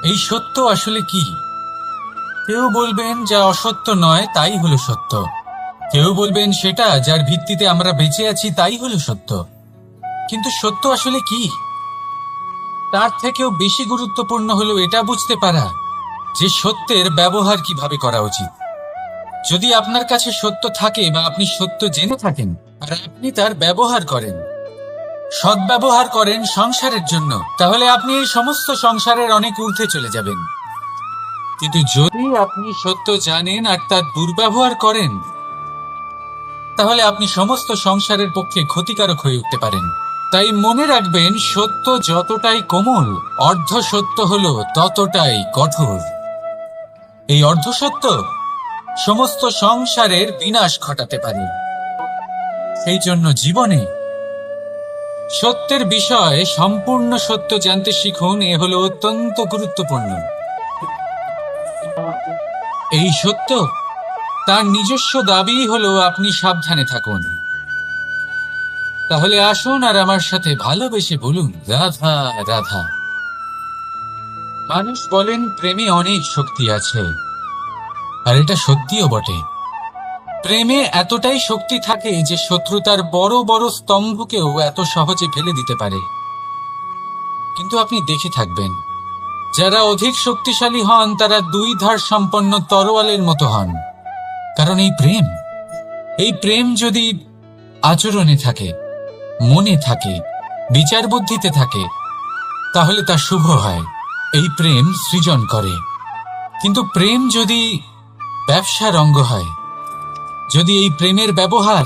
এই সত্য আসলে কি? কেউ বলবেন যা অসত্য নয় তাই হলো সত্য, কেউ বলবেন সেটা যার ভিত্তিতে আমরা বেঁচে আছি তাই হলো সত্য। কিন্তু সত্য আসলে কি? তার থেকেও বেশি গুরুত্বপূর্ণ হলো এটা বুঝতে পারা যে সত্যের ব্যবহার কিভাবে করা উচিত। যদি আপনার কাছে সত্য থাকে বা আপনি সত্য জেনে থাকেন আর আপনি তার ব্যবহার করেন, সদ্ব্যবহার করেন সংসারের জন্য, তাহলে আপনি এই সমস্ত সংসারের অনেক ঊর্ধ্বে চলে যাবেন। কিন্তু যদি আপনি সত্য জানেন আর তার দুর্ব্যবহার করেন, তাহলে আপনি সমস্ত সংসারের পক্ষে ক্ষতিকারক হয়ে উঠতে পারেন। তাই মনে রাখবেন, সত্য যতটাই কোমল, অর্ধ সত্য হলো ততটাই কঠোর। এই অর্ধ সত্য সমস্ত সংসারের বিনাশ ঘটাতে পারে। সেই জন্য জীবনে সত্যের বিষয়ে সম্পূর্ণ সত্য জানতে শিখুন। এ হলো অত্যন্ত গুরুত্বপূর্ণ। এই সত্য তার নিজস্ব দাবি হলো আপনি সাবধানে থাকুন। তাহলে আসুন আর আমার সাথে ভালোবেসে বলুন, রাধা রাধা। মানুষ বলেন প্রেমে অনেক শক্তি আছে, আর এটা সত্যিও বটে। প্রেমে এতটাই শক্তি থাকে যে শত্রুতার বড় বড় স্তম্ভকেও এত সহজে ফেলে দিতে পারে। কিন্তু আপনি দেখে থাকবেন, যারা অধিক শক্তিশালী হন তারা দুই ধার সম্পন্ন তরোয়ালের মতো হন। কারণ এই প্রেম যদি আচরণে থাকে, মনে থাকে, বিচার বুদ্ধিতে থাকে, তাহলে তা শুভ হয়। এই প্রেম সৃজন করে। কিন্তু প্রেম যদি ব্যবসার অঙ্গ হয়, যদি এই প্রেমের ব্যবহার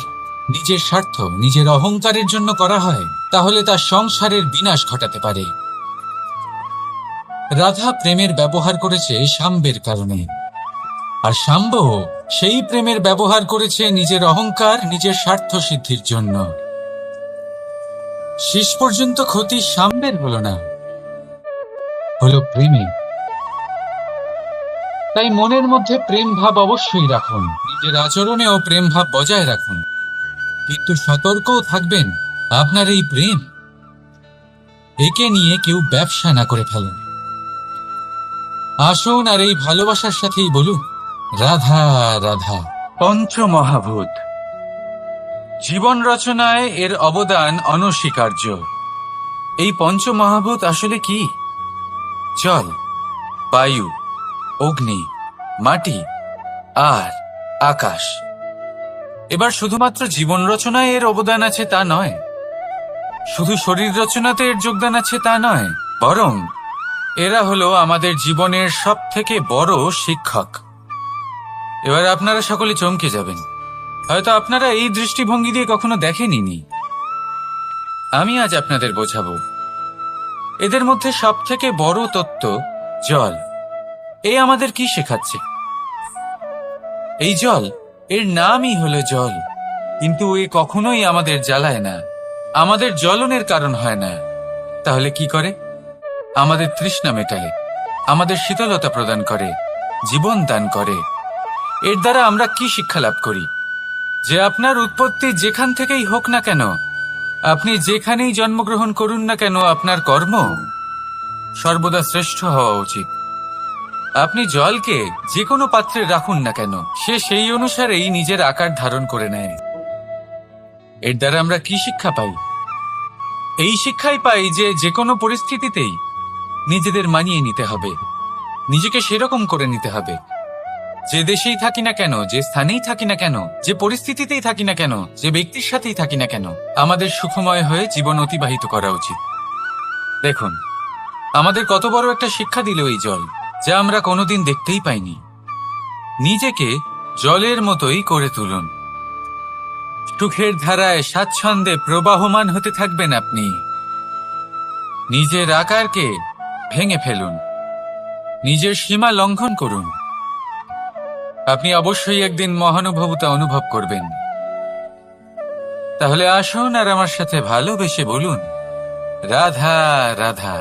নিজের স্বার্থ, নিজের অহংকারের জন্য করা হয়, তাহলে তা সংসারের বিনাশ ঘটাতে পারে। রাধা প্রেমের ব্যবহার করেছে শাম্বের কারণে, আর শাম্ব সেই প্রেমের ব্যবহার করেছে নিজের অহংকার, নিজের স্বার্থ সিদ্ধির জন্য। শেষ পর্যন্ত ক্ষতি শাম্বের হলো না, হলো প্রেমে। তাই মনের মধ্যে প্রেম ভাব অবশ্যই রাখুন, নিজের আচরণেও প্রেম ভাব বজায় রাখুন। কিন্তু সতর্কও থাকবেন, আপনার এই প্রেম, একে নিয়ে কেউ ব্যবসা না করে ফেলেন। আসুন আর এই ভালোবাসার সাথেই বলুন, রাধা রাধা। পঞ্চমহাভূত জীবন রচনায় এর অবদান অনস্বীকার্য। এই পঞ্চমহাভূত আসলে কি? জল, বায়ু, অগ্নি, মাটি আর আকাশ। এবার শুধুমাত্র জীবন রচনায় এর অবদান আছে তা নয়, শুধু শরীর রচনাতে এর যোগদান আছে তা নয়, বরং এরা হলো আমাদের জীবনের সব থেকে বড় শিক্ষক। এবার আপনারা সকলে চমকে যাবেন, হয়তো আপনারা এই দৃষ্টিভঙ্গি দিয়ে কখনো দেখেননি। আমি আজ আপনাদের বোঝাবো। এদের মধ্যে সব থেকে বড় তত্ত্ব জল। এই আমাদের কি শেখাচ্ছে? এই জল, এর নামই হলো জল, কিন্তু এ কখনোই আমাদের জ্বালায় না, আমাদের জ্বলনের কারণ হয় না। তাহলে কি করে? আমাদের তৃষ্ণা মেটায়, আমাদের শীতলতা প্রদান করে, জীবন দান করে। এর দ্বারা আমরা কি শিক্ষা লাভ করি? যে আপনার উৎপত্তি যেখান থেকেই হোক না কেন, আপনি যেখানেই জন্মগ্রহণ করুন না কেন, আপনার কর্ম সর্বদা শ্রেষ্ঠ হওয়া উচিত। আপনি জলকে যে কোনো পাত্রে রাখুন না কেন, সে সেই অনুসারেই নিজের আকার ধারণ করে নেয়। এর দ্বারা আমরা কি শিক্ষা পাই? এই শিক্ষাই পাই যে যে কোনো পরিস্থিতিতেই নিজেদের মানিয়ে নিতে হবে, নিজেকে সেরকম করে নিতে হবে। যে দেশেই থাকি না কেন, যে স্থানেই থাকি না কেন, যে পরিস্থিতিতেই থাকি না কেন, যে ব্যক্তির সাথেই থাকি না কেন, আমাদের সুখময় হয়ে জীবন অতিবাহিত করা উচিত। দেখুন, আমাদের কত বড় একটা শিক্ষা দিল এই জল, যা আমরা কোনোদিন দেখতেই পাইনি। নিজেকে জলের মতোই করে তুলুন। সুখের ধারায় স্বাচ্ছন্দ্যে প্রবাহমান হতে থাকবেন আপনি। নিজের আকারকে ভেঙে ফেলুন, নিজের সীমা লঙ্ঘন করুন। আপনি অবশ্যই একদিন মহানুভবতা অনুভব করবেন। তাহলে আসুন আর আমার সাথে ভালোবেসে বলুন, রাধা রাধা।